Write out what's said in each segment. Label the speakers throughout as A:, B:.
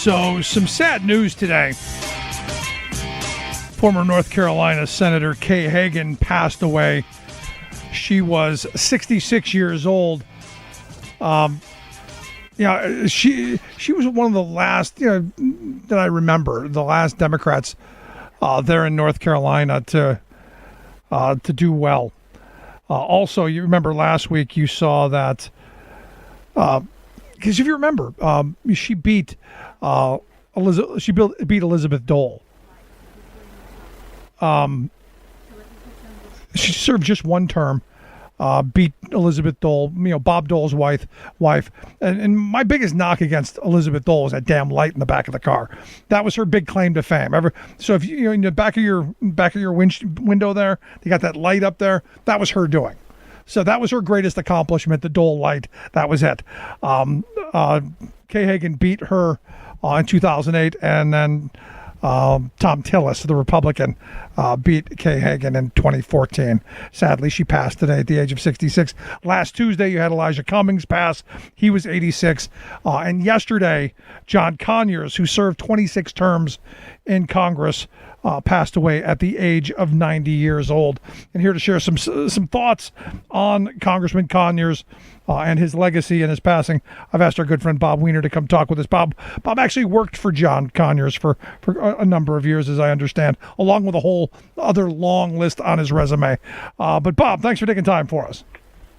A: So, some sad news today. Former North Carolina Senator Kay Hagan passed away. She was 66 years old. She was one of the last, that I remember, the last Democrats there in North Carolina to do well. Also, you remember last week you saw that. Because if you remember, she beat Elizabeth Dole. She served just one term. Beat Elizabeth Dole, Bob Dole's wife. And my biggest knock against Elizabeth Dole was that damn light in the back of the car. That was her big claim to fame. So if you in the back of your window there, you got that light up there. That was her doing. So that was her greatest accomplishment, the Dole light. That was it. Kay Hagan beat her in 2008, and then Tom Tillis, the Republican, beat Kay Hagan in 2014. Sadly, she passed today at the age of 66. Last Tuesday, you had Elijah Cummings pass. He was 86. And yesterday, John Conyers, who served 26 terms in Congress, passed away at the age of 90 years old. And here to share some thoughts on Congressman Conyers and his legacy and his passing, I've asked our good friend Bob Weiner to come talk with us. Bob actually worked for John Conyers for a number of years, as I understand, along with a whole other long list on his resume. But Bob, thanks for taking time for us.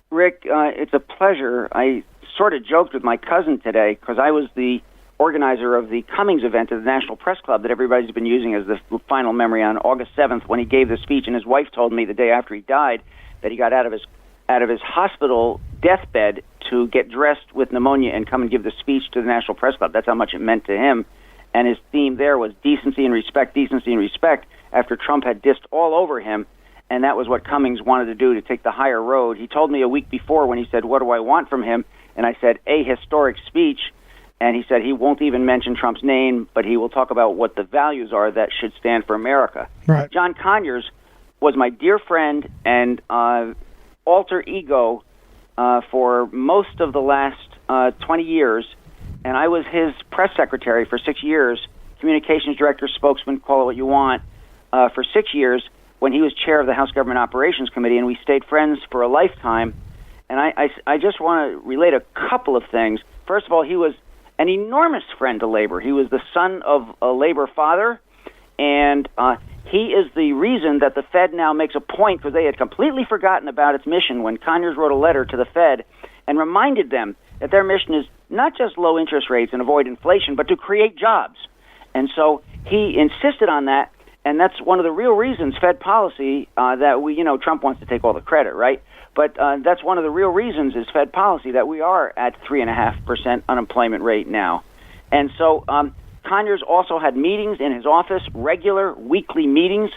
B: Rick, it's a pleasure. I sort of joked with my cousin today because I was the organizer of the Cummings event at the National Press Club that everybody's been using as the final memory on August 7th when he gave the speech, and his wife told me the day after he died that he got out of his hospital deathbed to get dressed with pneumonia and come and give the speech to the National Press Club. That's how much it meant to him. And his theme there was decency and respect after Trump had dissed all over him, and that was what Cummings wanted to do, to take the higher road. He told me a week before when he said, "What do I want from him?" And I said, "A historic speech." And he said he won't even mention Trump's name, but he will talk about what the values are that should stand for America.
A: Right.
B: John Conyers was my dear friend and alter ego for most of the last 20 years, and I was his press secretary for 6 years, communications director, spokesman, call it what you want, for 6 years when he was chair of the House Government Operations Committee, and we stayed friends for a lifetime. And I just want to relate a couple of things. First of all, he was an enormous friend to labor. He was the son of a labor father, and he is the reason that the Fed now makes a point, because they had completely forgotten about its mission when Conyers wrote a letter to the Fed and reminded them that their mission is not just low interest rates and avoid inflation, but to create jobs. And so he insisted on that, and that's one of the real reasons Fed policy that we, Trump wants to take all the credit, right? But that's one of the real reasons is Fed policy that we are at 3.5% unemployment rate now. And so Conyers also had meetings in his office, regular weekly meetings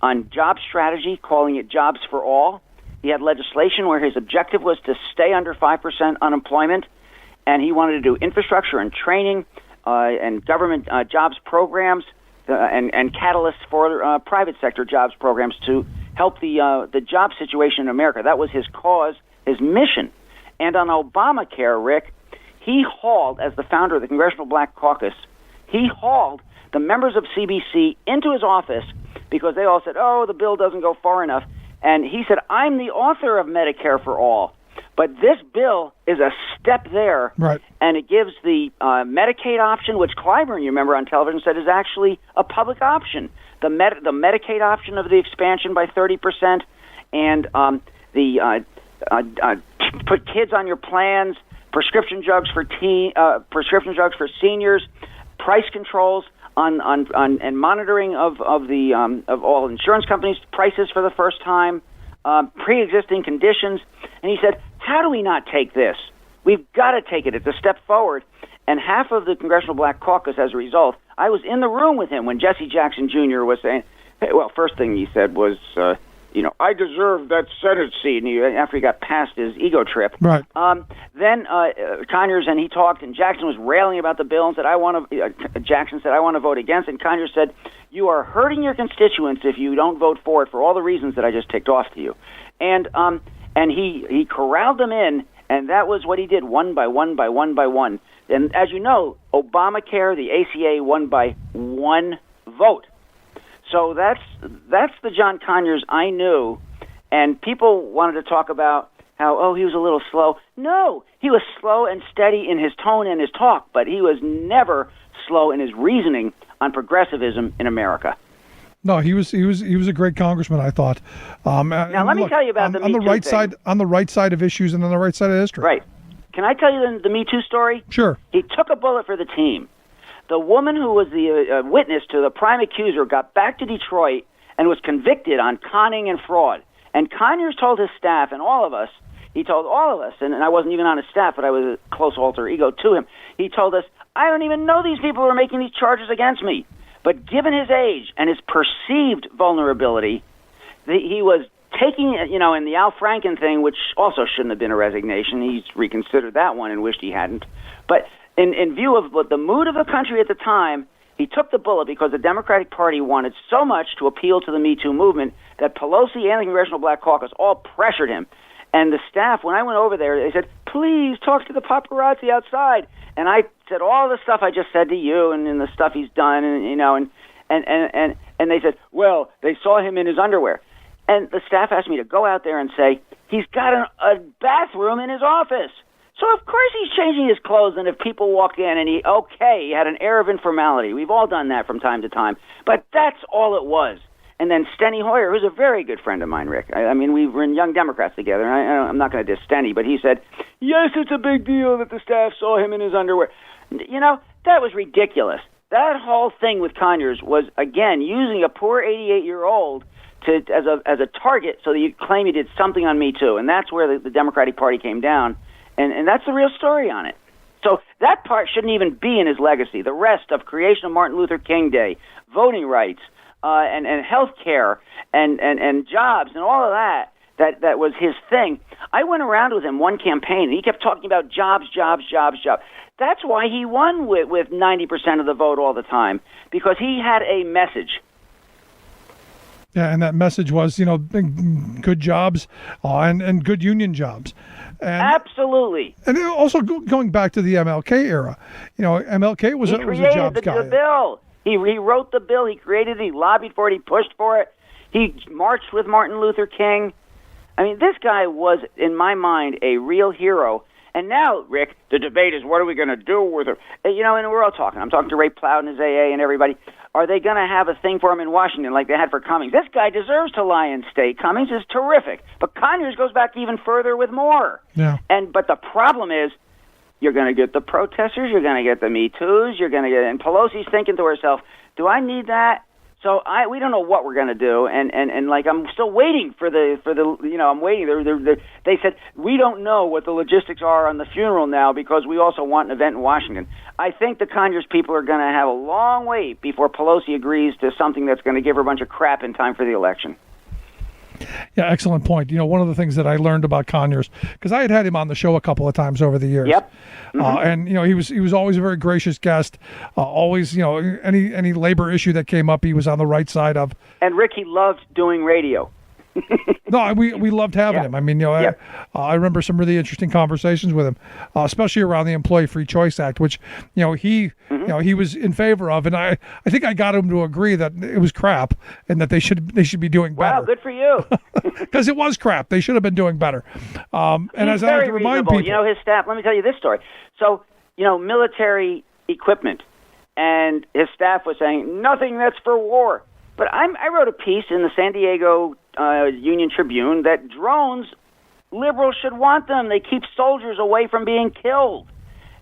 B: on job strategy, calling it Jobs for All. He had legislation where his objective was to stay under 5% unemployment, and he wanted to do infrastructure and training and government jobs programs and catalysts for private sector jobs programs to help the job situation in America. That was his cause, his mission. And on Obamacare, Rick, he hauled, as the founder of the Congressional Black Caucus, he hauled the members of CBC into his office because they all said, oh, the bill doesn't go far enough. And he said, I'm the author of Medicare for All, but this bill is a step there,
A: right,
B: and it gives the Medicaid option, which Clyburn, you remember on television, said is actually a public option. The Medicaid option of the expansion by 30%, and put kids on your plans, prescription drugs for seniors, price controls on and monitoring of all insurance companies' prices for the first time, pre-existing conditions. And he said, how do we not take this? We've got to take it. It's a step forward. And half of the Congressional Black Caucus, as a result, I was in the room with him when Jesse Jackson Jr. was saying, hey, well, first thing he said was, I deserve that Senate seat. And after he got past his ego trip.
A: Right.
B: Then Conyers and he talked, and Jackson was railing about the bill and said, Jackson said, I want to vote against. And Conyers said, you are hurting your constituents if you don't vote for it for all the reasons that I just ticked off to you. And he corralled them in, and that was what he did one by one by one by one. And as you know, Obamacare, the ACA won by 1 vote. So that's the John Conyers I knew. And people wanted to talk about how, he was a little slow. No, he was slow and steady in his tone and his talk, but he was never slow in his reasoning on progressivism in America.
A: No, he was a great congressman, I thought.
B: Now let me tell you about the Me Too thing.
A: On the right side of issues and on the right side of history.
B: Right. Can I tell you the Me Too story?
A: Sure.
B: He took a bullet for the team. The woman who was the witness to the prime accuser got back to Detroit and was convicted on conning and fraud. And Conyers told his staff and all of us, he told all of us, and I wasn't even on his staff, but I was a close alter ego to him, he told us, I don't even know these people who are making these charges against me. But given his age and his perceived vulnerability, he was taking, in the Al Franken thing, which also shouldn't have been a resignation. He's reconsidered that one and wished he hadn't. But in view of what the mood of the country at the time, he took the bullet because the Democratic Party wanted so much to appeal to the Me Too movement that Pelosi and the Congressional Black Caucus all pressured him. And the staff, when I went over there, they said, please talk to the paparazzi outside. And I said all the stuff I just said to you and the stuff he's done, and they said, well, they saw him in his underwear. And the staff asked me to go out there and say, he's got a bathroom in his office. So of course he's changing his clothes, and if people walk in and he had an air of informality. We've all done that from time to time. But that's all it was. And then Steny Hoyer, who's a very good friend of mine, Rick. I mean, we were in Young Democrats together, and I'm not going to diss Steny, but he said, yes, it's a big deal that the staff saw him in his underwear. That was ridiculous. That whole thing with Conyers was, again, using a poor 88-year-old as a target so that you claim he did something on Me Too. And that's where the Democratic Party came down. And that's the real story on it. So that part shouldn't even be in his legacy. The rest of creation of Martin Luther King Day, voting rights, and health care, and jobs, and all of that was his thing. I went around with him one campaign, and he kept talking about jobs. That's why he won with 90% of the vote all the time, because he had a message.
A: Yeah, and that message was, good jobs and good union jobs. And,
B: absolutely.
A: And also going back to the MLK era, MLK was a jobs guy.
B: The bill. He wrote the bill. He created it. He lobbied for it. He pushed for it. He marched with Martin Luther King. I mean, this guy was, in my mind, a real hero. And now, Rick, the debate is, what are we going to do with her? And we're all talking. I'm talking to Ray Plow and his AA and everybody. Are they going to have a thing for him in Washington like they had for Cummings? This guy deserves to lie in state. Cummings is terrific. But Conyers goes back even further with more.
A: Yeah.
B: But the problem is, you're going to get the protesters, you're going to get the Me Too's, and Pelosi's thinking to herself, do I need that? So we don't know what we're going to do, and I'm still waiting for the I'm waiting. They said we don't know what the logistics are on the funeral now because we also want an event in Washington. I think the Conyers people are going to have a long wait before Pelosi agrees to something that's going to give her a bunch of crap in time for the election.
A: Yeah, excellent point. One of the things that I learned about Conyers, because I had him on the show a couple of times over the years.
B: Yep. Mm-hmm.
A: And he was always a very gracious guest. Always, any labor issue that came up, he was on the right side of.
B: And Rick, he loved doing radio.
A: No, we loved having him. I mean, I remember some really interesting conversations with him, especially around the Employee Free Choice Act, which he was in favor of, and I think I got him to agree that it was crap and that they should be doing better.
B: Wow, good for you.
A: Because it was crap. They should have been doing better. And as I like to remind people,
B: his staff. Let me tell you this story. So, military equipment, and his staff was saying nothing that's for war. But I wrote a piece in the San Diego Union Tribune that drones, liberals should want them. They keep soldiers away from being killed.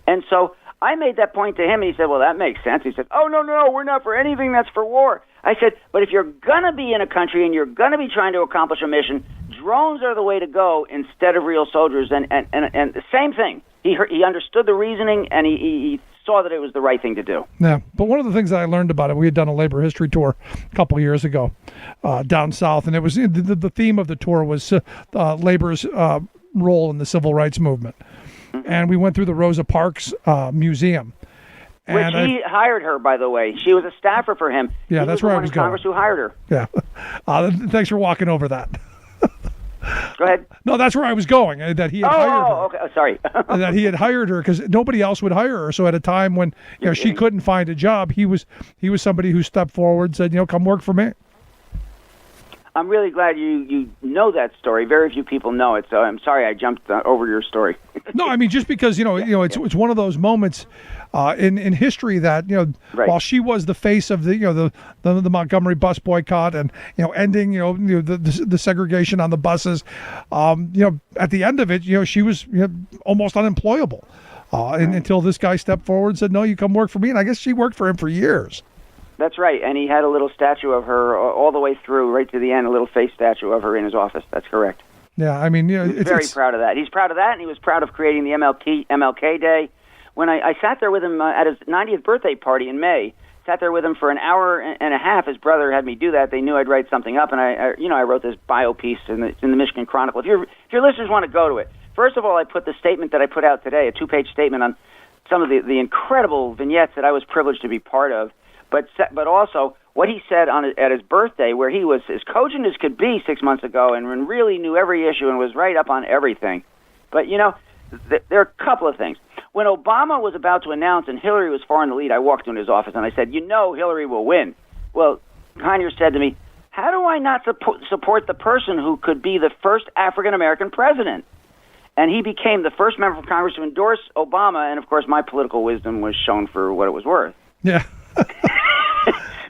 B: And so I made that point to him, and he said, well, that makes sense. He said, oh, no, we're not for anything that's for war. I said, but if you're going to be in a country and you're going to be trying to accomplish a mission, drones are the way to go instead of real soldiers. And the same thing. He understood the reasoning, and he saw that it was the right thing to do.
A: Yeah, but one of the things that I learned about it, we had done a labor history tour a couple of years ago down south, and it was the theme of the tour was labor's role in the civil rights movement. Mm-hmm. And we went through the Rosa Parks Museum.
B: Which he hired her, by the way. She was a staffer for him.
A: Yeah,
B: he
A: that's where I was going.
B: Congress who hired her.
A: Yeah. Thanks for walking over that.
B: Go ahead.
A: No, that's where I was going. That he had hired her.
B: Okay. Oh, sorry.
A: That he had hired her because nobody else would hire her. So at a time when she couldn't find a job, he was somebody who stepped forward and said, come work for me.
B: I'm really glad you know that story. Very few people know it, so I'm sorry I jumped over your story.
A: No, I mean just because it's one of those moments in history that
B: Right.
A: while she was the face of the Montgomery bus boycott and ending the segregation on the buses, at the end of it she was almost unemployable until this guy stepped forward and said, no, you come work for me, and I guess she worked for him for years.
B: That's right, and he had a little statue of her all the way through, right to the end, a little face statue of her in his office. That's correct.
A: Yeah, I mean,
B: he's very proud of that. He's proud of that, and he was proud of creating the MLK Day. When I sat there with him at his 90th birthday party in May, sat there with him for an hour and a half. His brother had me do that. They knew I'd write something up, and I wrote this bio piece in the Michigan Chronicle. If your listeners want to go to it, first of all, I put the statement that I put out today, a 2-page statement on some of the incredible vignettes that I was privileged to be part of. But also what he said at his birthday, where he was as cogent as could be 6 months ago and really knew every issue and was right up on everything. But, there are a couple of things. When Obama was about to announce and Hillary was far in the lead, I walked into his office and I said, Hillary will win. Well, Conyers said to me, how do I not support the person who could be the first African-American president? And he became the first member of Congress to endorse Obama, and, of course, my political wisdom was shown for what it was worth.
A: Yeah.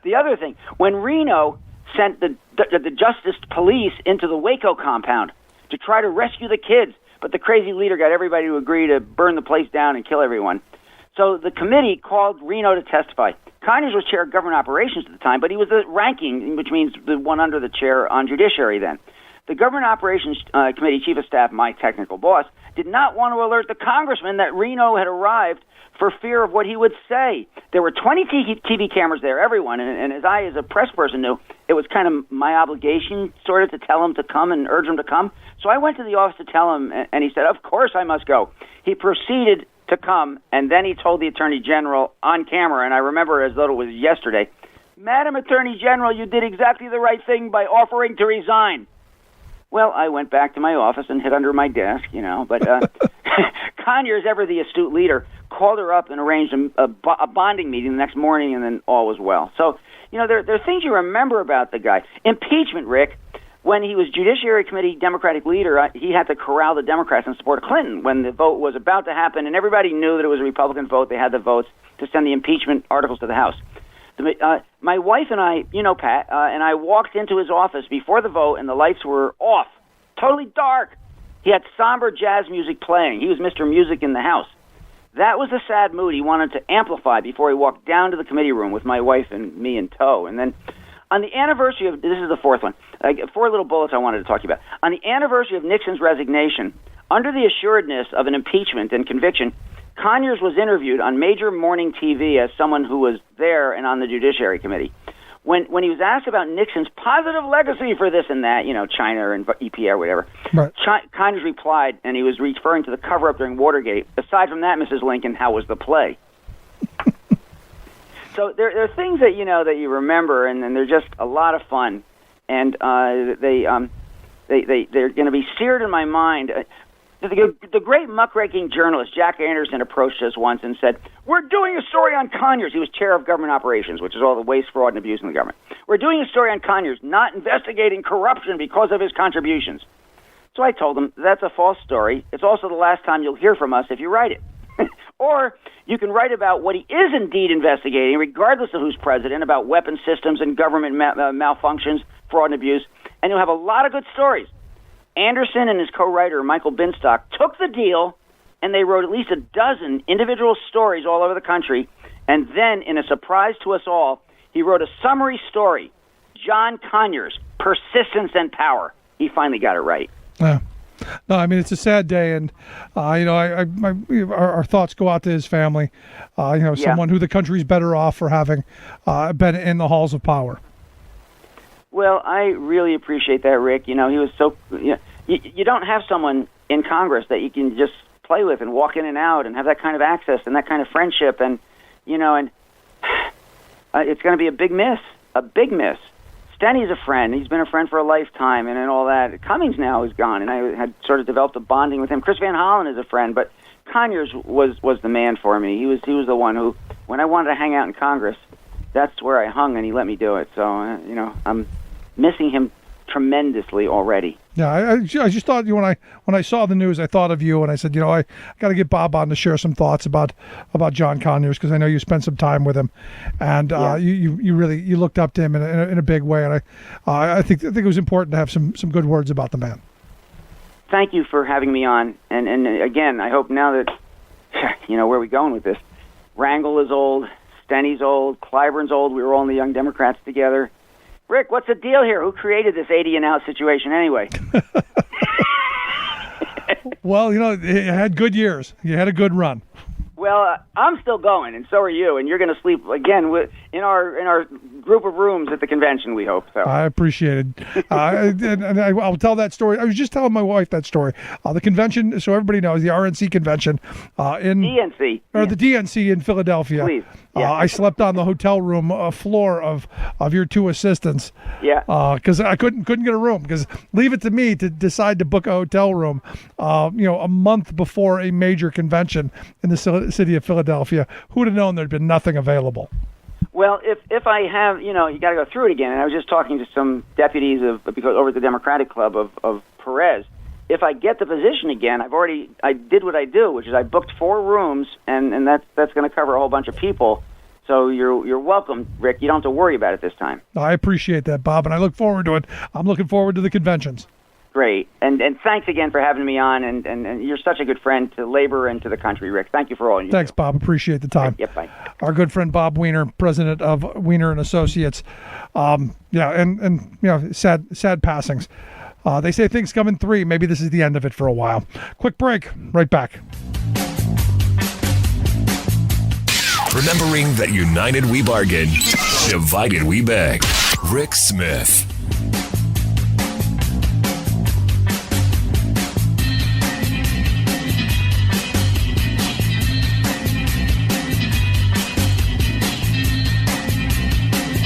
B: The other thing, when Reno sent the Justice Police into the Waco compound to try to rescue the kids, but the crazy leader got everybody to agree to burn the place down and kill everyone. So the committee called Reno to testify. Conyers was chair of government operations at the time, but he was the ranking, which means the one under the chair on judiciary then. The government operations committee chief of staff, my technical boss, did not want to alert the congressman that Reno had arrived for fear of what he would say. There were 20 TV cameras there, everyone, and as I, as a press person, knew, it was kind of my obligation, sort of, to tell him to come and urge him to come. So I went to the office to tell him, and he said, of course I must go. He proceeded to come, and then he told the Attorney General on camera, and I remember as though it was yesterday, Madam Attorney General, you did exactly the right thing by offering to resign. Well, I went back to my office and hid under my desk, but Conyers, ever the astute leader, called her up and arranged a bonding meeting the next morning, and then all was well. So, there are things you remember about the guy. Impeachment, Rick, when he was Judiciary Committee Democratic leader, he had to corral the Democrats in support of Clinton when the vote was about to happen, and everybody knew that it was a Republican vote. They had the votes to send the impeachment articles to the House. My wife and I, Pat, and I walked into his office before the vote, and the lights were off, totally dark. He had somber jazz music playing. He was Mr. Music in the House. That was the sad mood he wanted to amplify before he walked down to the committee room with my wife and me in tow. And then on the anniversary of, this is the fourth one, 4 little bullets I wanted to talk to you about. On the anniversary of Nixon's resignation, under the assuredness of an impeachment and conviction, Conyers was interviewed on major morning TV as someone who was there and on the Judiciary Committee. When he was asked about Nixon's positive legacy for this and that, China and EPA or whatever,
A: right.
B: Conyers replied, and he was referring to the cover-up during Watergate, aside from that, Mrs. Lincoln, how was the play? So there are things that you remember, and they're just a lot of fun, and they're going to be seared in my mind. The great muckraking journalist Jack Anderson approached us once and said, we're doing a story on Conyers. He was chair of government operations, which is all the waste, fraud, and abuse in the government. We're doing a story on Conyers, not investigating corruption because of his contributions. So I told him, that's a false story. It's also the last time you'll hear from us if you write it. Or you can write about what he is indeed investigating, regardless of who's president, about weapon systems and government malfunctions, fraud, and abuse, and you'll have a lot of good stories. Anderson and his co-writer, Michael Binstock, took the deal, and they wrote at least a dozen individual stories all over the country, and then, in a surprise to us all, he wrote a summary story, John Conyers, Persistence and Power. He finally got it right.
A: Yeah. No, I mean, it's a sad day, and, our thoughts go out to his family, someone who the country's better off for having been in the halls of power.
B: Well, I really appreciate that, Rick. He was so... You don't have someone in Congress that you can just play with and walk in and out and have that kind of access and that kind of friendship, and it's going to be a big miss. Stenny's a friend. He's been a friend for a lifetime, and all that. Cummings now is gone, and I had sort of developed a bonding with him. Chris Van Hollen is a friend, but Conyers was the man for me. He was the one who, when I wanted to hang out in Congress, that's where I hung, and he let me do it. So I'm missing him tremendously already.
A: Yeah, I just thought when I saw the news, I thought of you, and I said, I got to get Bob on to share some thoughts about John Conyers, because I know you spent some time with him, and you really looked up to him in a big way, and I think it was important to have some good words about the man.
B: Thank you for having me on, and again, I hope now that where are we going with this? Rangel is old, Stenny's old, Clyburn's old. We were all in the Young Democrats together. Rick, what's the deal here? Who created this 80 and out situation anyway?
A: Well, you had good years. You had a good run.
B: Well, I'm still going, and so are you. And you're going to sleep again in our group of rooms at the convention. We hope so.
A: I appreciate it, and I'll tell that story. I was just telling my wife that story. The convention, so everybody knows, the RNC convention in
B: DNC
A: or the DNC in Philadelphia.
B: Please. Yeah.
A: I slept on the hotel room floor of your two assistants.
B: Yeah.
A: Because I couldn't get a room. Because leave it to me to decide to book a hotel room. A month before a major convention in the city of Philadelphia. Who'd have known there'd been nothing available?
B: Well, if I have, you got to go through it again. And I was just talking to some deputies over at the Democratic Club of Perez. If I get the position again, I did what I do, which is I booked 4 rooms, and that's going to cover a whole bunch of people. So you're welcome, Rick. You don't have to worry about it this time.
A: I appreciate that, Bob, and I look forward to it. I'm looking forward to the conventions.
B: Great, and thanks again for having me on, and you're such a good friend to labor and to the country, Rick. Thank you for all you do.
A: Thanks, Bob. Appreciate the time.
B: Yep, bye.
A: Our good friend Bob Weiner, president of Weiner and Associates. Sad passings. They say things come in 3. Maybe this is the end of it for a while. Quick break. Right back.
C: Remembering that united we bargain, divided we beg. Rick Smith.